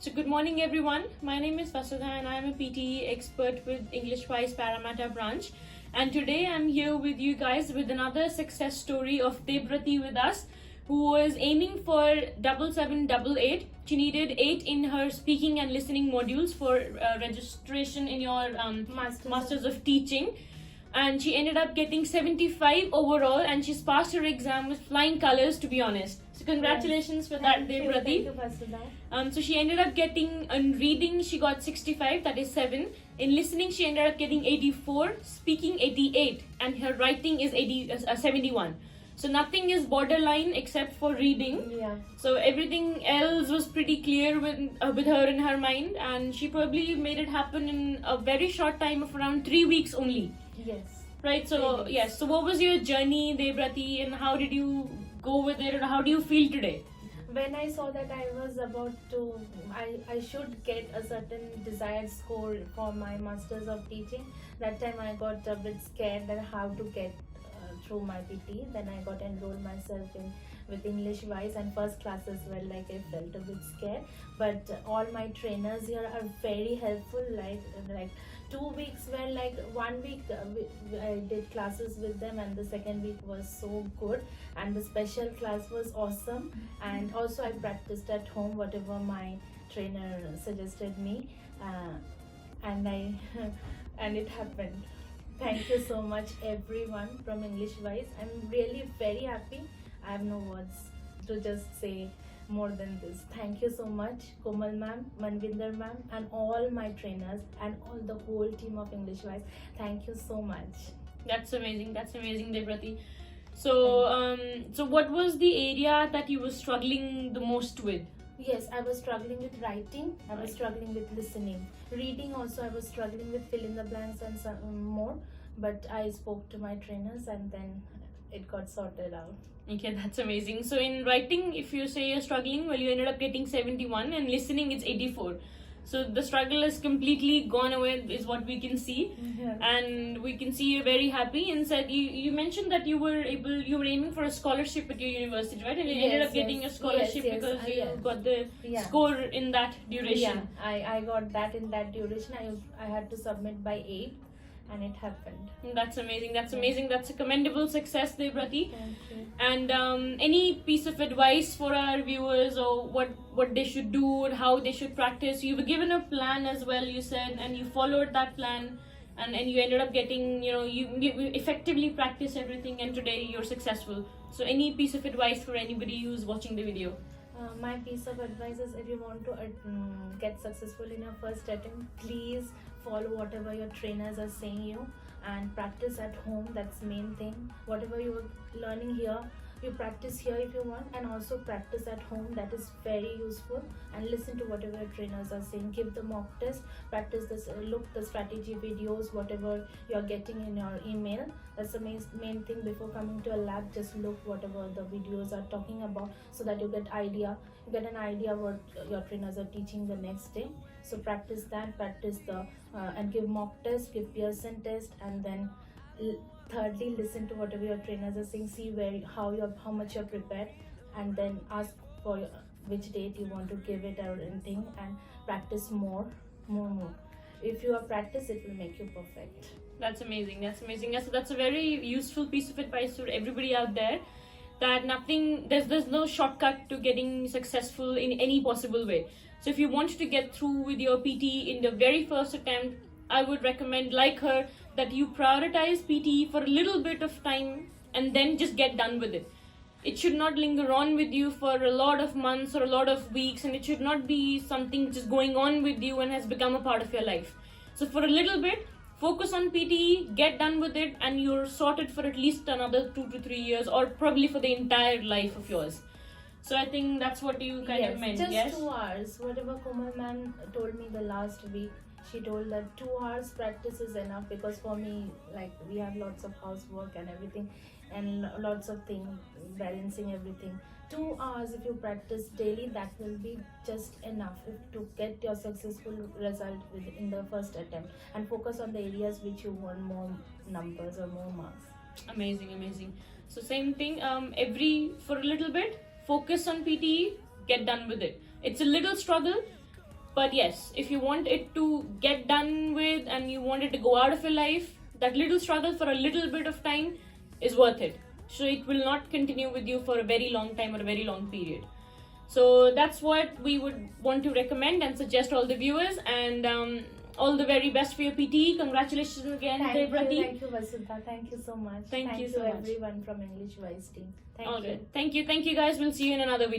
So good morning everyone. My name is Vasudha and I am a PTE expert with English Wise Parramatta branch. And today I'm here with you guys with another success story of Debrati with us, who was aiming for 7788. She needed 8 in her speaking and listening modules for registration in your Masters of Teaching. And she ended up getting 75 overall, and she's passed her exam with flying colors, to be honest. So congratulations for that, Debrati. Thank you, Vasudha. So she ended up getting, in reading she got 65, that is 7. In listening she ended up getting 84, speaking 88, and her writing is 71. So nothing is borderline except for reading. Yeah. So everything else was pretty clear with her in her mind, and she probably made it happen in a very short time of around 3 weeks only. Yes. Right, so 3 weeks. yes, so what was your journey, Debrati, and how did you go with it, and how do you feel today? When I saw that I was about to, I should get a certain desired score for my Masters of Teaching. That time I got a bit scared that how to get through my PT. Then I got enrolled myself in with English Wise, and first classes were like I felt a bit scared. But all my trainers here are very helpful. Like 2 weeks were like 1 week I did classes with them, and the second week was so good, and the special class was awesome. And also I practiced at home whatever my trainer suggested me, and I and it happened. Thank you so much everyone from English Wise. I'm really very happy. I have no words to just say more than this. Thank you so much, Komal ma'am, Manvinder ma'am, and all my trainers and all the whole team of English Wise. Thank you so much. That's amazing, Debrati. So, so what was the area that you were struggling the most with? Yes, I was struggling with writing. I was Right. struggling with listening. Reading also, I was struggling with fill in the blanks and some more. But I spoke to my trainers, and then it got sorted out. Okay, that's amazing. So in writing, if you say you're struggling, well, you ended up getting 71, and listening it's 84. So the struggle is completely gone away, is what we can see. Yeah. And we can see you're very happy. And said you mentioned that you were aiming for a scholarship at your university, right? And you ended Yes, up getting yes. a scholarship Yes, yes. because you Yeah. got the Yeah. score in that duration. Yeah, I got that in that duration. I had to submit by 8, and it happened. That's amazing. That's amazing. That's a commendable success, Debrati. Thank you. And any piece of advice for our viewers, or what they should do and how they should practice? You were given a plan as well, you said, and you followed that plan, and you ended up getting, you effectively practice everything, and today you're successful. So any piece of advice for anybody who's watching the video? My piece of advice is, if you want to get successful in your first attempt, please follow whatever your trainers are saying you, and practice at home. That's main thing. Whatever you're learning here, you practice here if you want, and also practice at home. That is very useful. And listen to whatever your trainers are saying. Give the mock test, practice this, look the strategy videos, whatever you're getting in your email. That's the main thing. Before coming to a lab, just look whatever the videos are talking about, so that you get an idea what your trainers are teaching the next day. So practice that, practice the and give mock test, give Pearson test, and then thirdly, listen to whatever your trainers are saying. See how much you're prepared, and then ask for which date you want to give it or anything, and practice more. If you are practice, it will make you perfect. That's amazing. Yes, so that's a very useful piece of advice to everybody out there. That there's no shortcut to getting successful in any possible way. So if you want to get through with your PT in the very first attempt, I would recommend, like her, that you prioritize PT for a little bit of time and then just get done with it. It should not linger on with you for a lot of months or a lot of weeks, and it should not be something just going on with you and has become a part of your life. So for a little bit, focus on PTE, get done with it, and you're sorted for at least another 2 to 3 years, or probably for the entire life of yours. So I think that's what you kind of meant, just yes? 2 hours. Whatever Komal ma'am told me the last week, she told that 2 hours practice is enough, because for me, like, we have lots of housework and everything, and lots of things, balancing everything. 2 hours if you practice daily, that will be just enough to get your successful result in the first attempt, and focus on the areas which you want more numbers or more marks. Amazing. So same thing, for a little bit, focus on PTE, get done with it. It's a little struggle, But yes, if you want it to get done with and you want it to go out of your life, that little struggle for a little bit of time is worth it. So it will not continue with you for a very long time or a very long period. So that's what we would want to recommend and suggest all the viewers. And all the very best for your PT. Congratulations again, Thank you, Vasudha. Thank you so much. Thank you so much. everyone from English Wise team. Thank Okay. you. Thank you guys. We'll see you in another video.